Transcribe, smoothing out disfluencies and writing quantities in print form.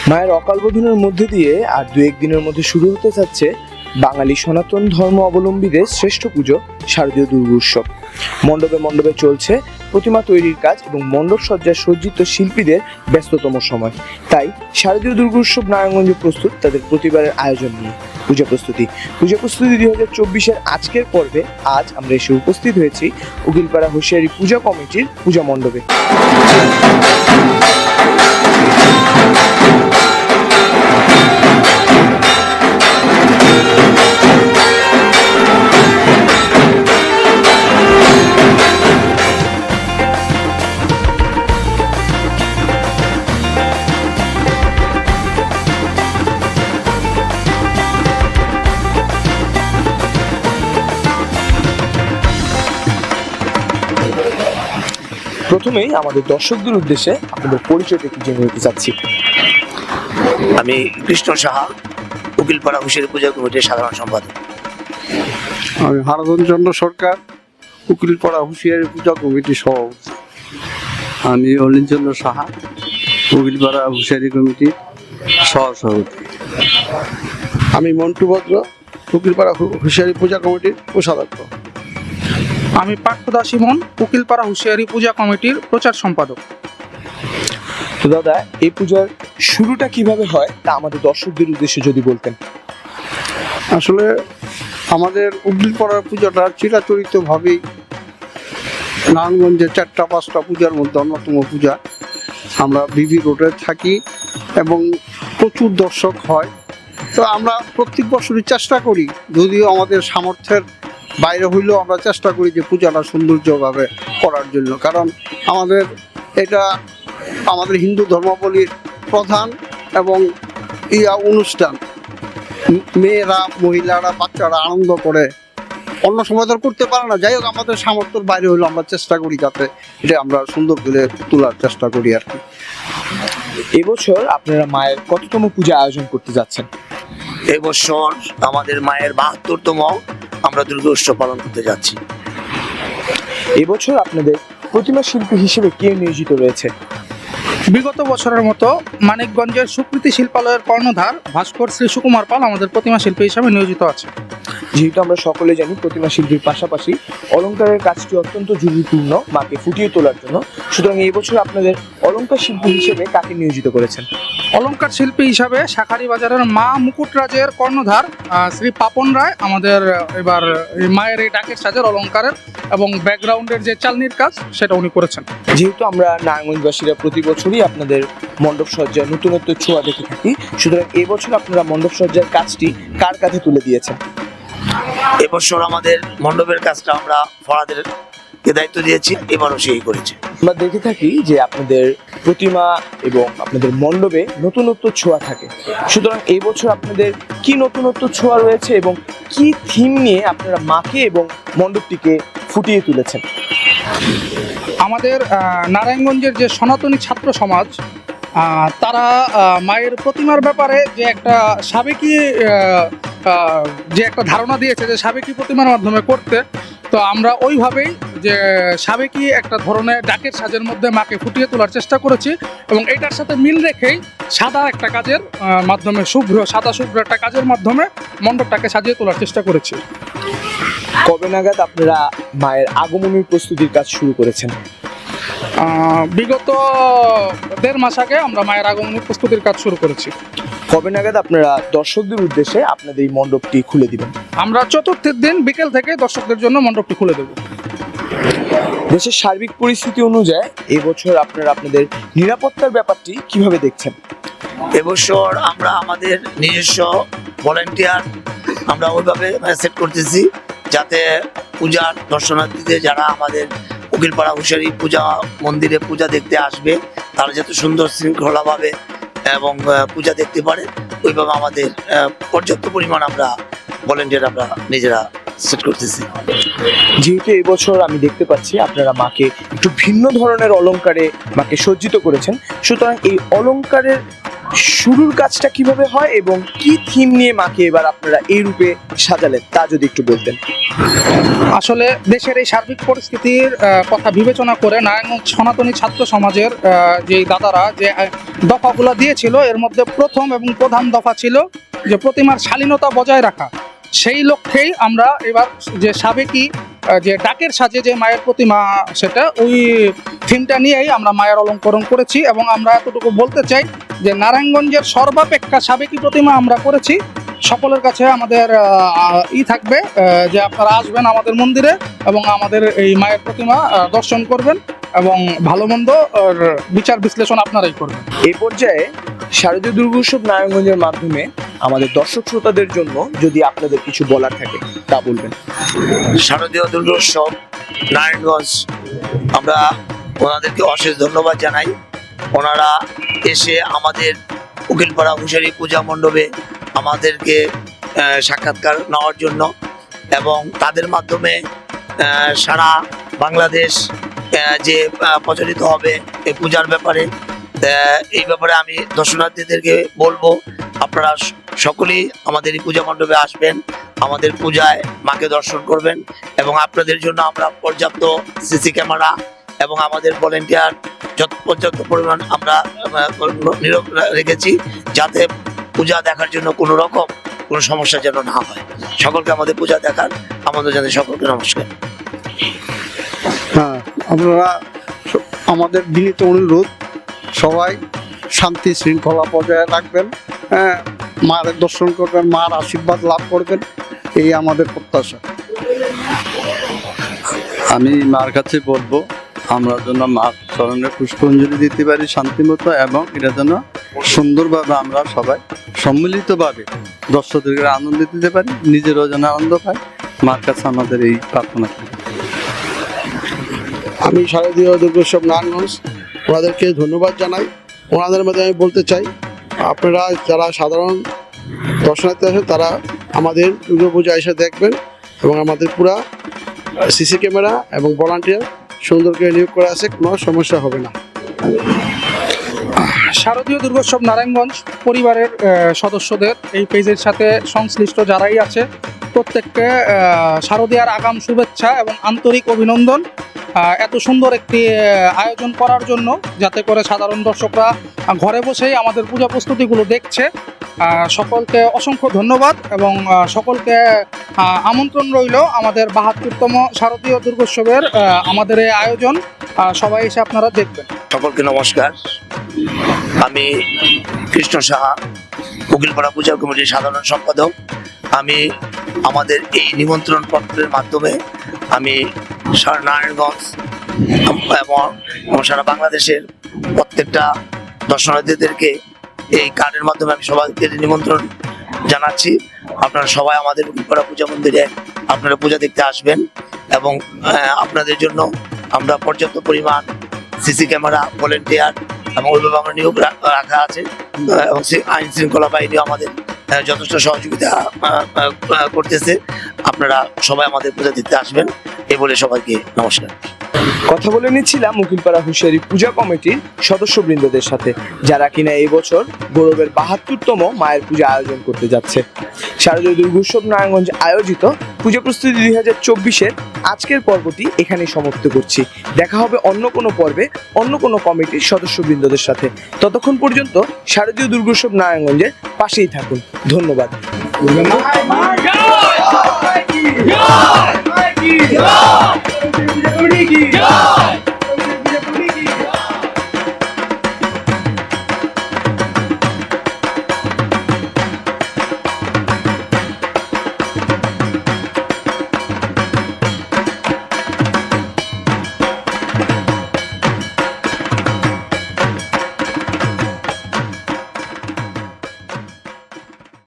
মায়ের অকাল বোধনের মধ্যে দিয়ে আর দু একদিনের মধ্যে শুরু হতে যাচ্ছে বাঙালি সনাতন ধর্ম অবলম্বীদের শ্রেষ্ঠ পুজো শারদীয় দুর্গোৎসব। মণ্ডপে মণ্ডপে চলছে প্রতিমা তৈরির কাজ এবং মণ্ডপ সজ্জায় সজ্জিত শিল্পীদের ব্যস্ততম সময়। তাই শারদীয় দুর্গোৎসব নারায়ণগঞ্জে প্রস্তুত তাদের প্রতিবারের আয়োজন নিয়ে পূজা প্রস্তুতি 2024-এর আজকের পর্বে আজ আমরা এসে উপস্থিত হয়েছি উকিলপাড়া হুঁশিয়ারি পূজা কমিটির পূজা মণ্ডপে। প্রথমেই আমাদের দর্শকদের উদ্দেশ্যে আপনাদের পরিচয়টা একটু জেনে নিতে চাচ্ছি। আমি কৃষ্ণ সাহা, উকিলপাড়া হুঁশিয়ারি পূজা কমিটির সাধারণ সম্পাদক। আমি হারাধন চন্দ্র সরকার, উকিলপাড়া হুঁশিয়ারি পূজা কমিটির সভাপতি। আমি অলিন চন্দ্র সাহা, উকিলপাড়া হুঁশিয়ারি কমিটির সহসভাপতি। আমি মন্টু ভদ্র, উকিলপাড়া হুঁশিয়ারি পূজা কমিটির কোষাধ্যক্ষ। আমি পার্থদা সিমন, উকিলপাড়া হুঁশিয়ারি পূজা কমিটির প্রচার সম্পাদক। তো দাদা, এই পূজার শুরুটা কিভাবে হয় তা আমাদের দর্শকদের উদ্দেশ্যে যদি বলতেন। আসলে আমাদের উকিলপাড়ার পূজাটা চিরাচরিতভাবেই নারায়ণগঞ্জের 4-5টা পূজার মধ্যে অন্যতম পূজা। আমরা বিবি রোডে থাকি এবং প্রচুর দর্শক হয়। তো আমরা প্রত্যেক বছরই চেষ্টা করি, যদিও আমাদের সামর্থ্যের বাইরে হইলেও আমরা চেষ্টা করি যে পূজাটা সৌন্দর্যভাবে করার জন্য। কারণ এটা আমাদের হিন্দু ধর্মাবলীর প্রধান এবং অনুষ্ঠান। মেয়েরা, মহিলারা, বাচ্চারা আনন্দ করে, অন্য সময় তো করতে পারে না। যাই হোক, আমাদের সামর্থ্যের বাইরে হইলেও আমরা চেষ্টা করি যাতে এটা আমরা সুন্দর করে তোলার চেষ্টা করি আর কি। এবছর আপনারা মায়ের কততম পূজা আয়োজন করতে যাচ্ছেন? এবছর আমাদের মায়ের 72তম আমরা দুর্গোৎসব পালন করতে যাচ্ছি। এবছর আপনাদের প্রতিমা শিল্পী হিসেবে কে নিয়োজিত রয়েছে? বিগত বছরের মতো মানিকগঞ্জের সুকৃতি শিল্পালয়ের কর্ণধার ভাস্কর শ্রী সুকুমার পাল আমাদের প্রতিমা শিল্পী হিসাবে নিয়োজিত আছে। যেহেতু আমরা সকলে জানি প্রতিমা শিল্পীর পাশাপাশি অলংকারের কাজটি অত্যন্ত ঝুঁকিপূর্ণ মাকে ফুটিয়ে তোলার জন্য, সুতরাং এই বছর আপনাদের অলংকার শিল্পী হিসেবে কাকে নিয়োজিত করেছেন? অলংকার শিল্পী হিসাবে শাখারি বাজারের মা মুকুটরাজের কর্ণধার শ্রী পাপন রায় আমাদের এবার মায়ের এই ডাকের সাজের অলংকারের এবং ব্যাকগ্রাউন্ডের যে চালনির কাজ সেটা উনি করেছেন। যেহেতু আমরা নারায়ণগঞ্জবাসীরা প্রতি বছরই আপনাদের মণ্ডপ সজ্জায় নতুনত্ব ছোঁয়া দেখে থাকি, সুতরাং এবছর আপনারা মণ্ডপ সজ্জার কাজটি কার কাঁধে তুলে দিয়েছেন? এবছর আমাদের মণ্ডপের কাজটা আমরা ফরাদেরকে দায়িত্ব দিয়েছি, এবারও সেই করেছে। আমরা দেখে থাকি যে আপনাদের প্রতিমা এবং আপনাদের মণ্ডপে নতুনত্ব ছোঁয়া থাকে, সুতরাং এই বছর আপনাদের কি নতুনত্ব ছোঁয়া রয়েছে এবং কি থিম নিয়ে আপনারা মাকে এবং মণ্ডপটিকে ফুটিয়ে তুলেছেন? আমাদের নারায়ণগঞ্জের যে সনাতনী ছাত্র সমাজ, তারা মায়ের প্রতিমার ব্যাপারে যে একটা একটা ধারণা দিয়েছে যে সাবেকি প্রতিমার মাধ্যমে করতে, তো আমরা ওইভাবেই যে সাবেকি একটা ধরনের ডাকের সাজের মধ্যে মাকে ফুটিয়ে তোলার চেষ্টা করেছি এবং এটার সাথে মিল রেখেই সাদা একটা কাজের মাধ্যমে সাদা শুভ্র একটা কাজের মাধ্যমে মণ্ডপটাকে সাজিয়ে তোলার চেষ্টা করেছি। কবে নাগাদ আপনারা মায়ের আগমনের প্রস্তুতির কাজ শুরু করেছেন? বিগত 1.5 মাস আগে আমরা মায়ের আগমনের প্রস্তুতির কাজ শুরু করেছি। কবে নাগাদ আপনারা দর্শকদের উদ্দেশ্যে আপনাদের এই মণ্ডপটি খুলে দিবেন? আমরা চতুর্থের দিন বিকেল থেকে দর্শকদের জন্য মণ্ডপটি খুলে দেব। দেশের সার্বিক পরিস্থিতি অনুযায়ী এবছর আপনারা আপনাদের নিরাপত্তার ব্যাপারটি কিভাবে দেখছেন? এবছর আমরা আমাদের নিজস্ব ভলেন্টিয়ার আমরা ওইভাবে সেট করতেছি যাতে পূজার দর্শনার্থীদের যারা আমাদের উকিলপাড়া হুঁশিয়ারি পূজা মন্দিরে পূজা দেখতে আসবে তারা যাতে সুন্দর শৃঙ্খলাভাবে এবং পূজা দেখতে পারে, ওইভাবে আমাদের পর্যাপ্ত পরিমাণ আমরা ভলেন্টিয়ার আমরা নিজেরা সেট করতেছি। যেহেতু এবছর আমি দেখতে পাচ্ছি আপনারা মাকে একটু ভিন্ন ধরনের অলংকারে মাকে সজ্জিত করেছেন, সুতরাং এই অলংকারের শুরুর কাজটা কিভাবে হয় এবং কি থিম নিয়ে মাকে এবার আপনারা এই রূপে সাজালেন তা যদি একটু বলতেন। আসলে দেশের এই সার্বিক পরিস্থিতির কথা বিবেচনা করে নারায়ণগঞ্জ সনাতনী ছাত্র সমাজের যে দাদারা যে দফাগুলো দিয়েছিল, এর মধ্যে প্রথম এবং প্রধান দফা ছিল যে প্রতিমার শালীনতা বজায় রাখা। সেই লক্ষ্যেই আমরা এবার যে সাবেকি যে ডাকের সাজে যে মায়ের প্রতিমা, সেটা ওই থিমটা নিয়েই আমরা মায়ের অলঙ্করণ করেছি। এবং আমরা এতটুকু বলতে চাই যে নারায়ণগঞ্জের সর্বাপেক্ষা সাবেকি প্রতিমা আমরা করেছি। সকলের কাছে আমাদের থাকবে যে আপনারা আসবেন আমাদের মন্দিরে এবং আমাদের এই মায়ের প্রতিমা দর্শন করবেন এবং ভালো মন্দ বিচার বিশ্লেষণ আপনারাই করবেন। এই পর্যায়ে শারদীয় দুর্গোৎসব নারায়ণগঞ্জের মাধ্যমে আমাদের দর্শক শ্রোতাদের জন্য যদি আপনাদের কিছু বলার থাকে তা বলবেন। শারদীয় দুর্গোৎসব নারায়ণগঞ্জ, আমরা ওনাদেরকে অশেষ ধন্যবাদ জানাই। ওনারা এসে আমাদের উকিলপাড়া হুঁশিয়ারি পূজা মণ্ডপে আমাদেরকে সাক্ষাৎকার নেওয়ার জন্য এবং তাদের মাধ্যমে সারা বাংলাদেশ যে প্রচলিত হবে এই পূজার ব্যাপারে, এই ব্যাপারে আমি দর্শনার্থীদেরকে বলবো আপনারা সকলেই আমাদের এই পূজা মণ্ডপে আসবেন, আমাদের পূজায় মাকে দর্শন করবেন এবং আপনাদের জন্য আমরা পর্যাপ্ত সিসি ক্যামেরা এবং আমাদের ভলেন্টিয়ার পর্যাপ্ত পরিমাণ আমরা নীরব রেখেছি, যাতে পূজা দেখার জন্য কোনো রকম কোনো সমস্যা যেন না হয়। সকলকে আমাদের পূজা দেখার আমাদের জানাই সকলকে নমস্কার। হ্যাঁ, আপনারা আমাদের বিনীত অনুরোধ সবাই শান্তি শৃঙ্খলা বজায় রাখবেন, হ্যাঁ, মার দর্শন করবেন, মার আশীর্বাদ লাভ করবেন, এই আমাদের প্রত্যাশা। আমি মার কাছে বলবো আমরা যেন মার চরণে পুষ্পাঞ্জলি দিতে পারি শান্তিমতো, এবং এটা যেন সুন্দরভাবে আমরা সবাই সম্মিলিতভাবে দর্শকদেরকে আনন্দ দিতে পারি, নিজেরও যেন আনন্দ পাই। মার কাছে আমাদের এই প্রার্থনা। আমি শারদীয় দুর্গোৎসব নারায়ণগঞ্জ ওনাদেরকে ধন্যবাদ জানাই। ওনাদের মধ্যে আমি বলতে চাই, আপনারা যারা সাধারণ দর্শনার্থী আছেন তারা আমাদের দুর্গাপূজা এসে দেখবেন এবং আমাদের পুরা সিসি ক্যামেরা এবং ভলান্টিয়ার সুন্দর করে নিয়োগ করা আছে, কোনো সমস্যা হবে না। শারদীয় দুর্গোৎসব নারায়ণগঞ্জ পরিবারের সদস্যদের এই পেজের সাথে সংশ্লিষ্ট যারাই আছে প্রত্যেককে শারদীয়ার আগাম শুভেচ্ছা এবং আন্তরিক অভিনন্দন এত সুন্দর একটি আয়োজন করার জন্য, যাতে করে সাধারণ দর্শকরা ঘরে বসেই আমাদের পূজা প্রস্তুতিগুলো দেখছে। সকলকে অসংখ্য ধন্যবাদ এবং সকলকে আমন্ত্রণ রইল আমাদের ৭২তম শারদীয় দুর্গোৎসবের আমাদের এই আয়োজন, সবাই এসে আপনারা দেখবেন। সকলকে নমস্কার। আমি কৃষ্ণ সাহা, উকিলপাড়া পূজা কমিটির সাধারণ সম্পাদক। আমি আমাদের এই নিমন্ত্রণ পত্রের মাধ্যমে আমি নারায়ণগঞ্জ এবং সারা বাংলাদেশের প্রত্যেকটা দর্শনার্থীদেরকে এই কার্ডের মাধ্যমে আমি সবাইকে নিমন্ত্রণ জানাচ্ছি। আপনারা সবাই আমাদের উকিলপাড়া পূজা মন্দিরে আপনারা পূজা দেখতে আসবেন এবং আপনাদের জন্য আমরা পর্যাপ্ত পরিমাণ সিসি ক্যামেরা, ভলেন্টিয়ার এবং ওইভাবে আমরা নিয়োগ রাখা আছে এবং আইন শৃঙ্খলা বাহিনী আমাদের যথেষ্ট সহযোগিতা করতেছে। আপনারা সবাই আমাদের পূজা দেখতে আসবেন, এই বলে সবাইকে নমস্কার। কথা বলে নিচ্ছিলাম উকিলপাড়া হুঁশিয়ারি পূজা কমিটির সদস্যবৃন্দদের সাথে, যারা কিনা এই বছর গৌরবের ৭২তম মায়ের পূজা আয়োজন করতে যাচ্ছে। শারদীয় দুর্গোৎসব নারায়ণগঞ্জ আয়োজিত পূজা প্রস্তুতি ২০২৪-এর আজকের পর্বটি এখানেই সমাপ্ত করছি। দেখা হবে অন্য কোনো পর্বে অন্য কোনো কমিটির সদস্যবৃন্দদের সাথে। ততক্ষণ পর্যন্ত শারদীয় দুর্গোৎসব নারায়ণগঞ্জের পাশেই থাকুন। ধন্যবাদ।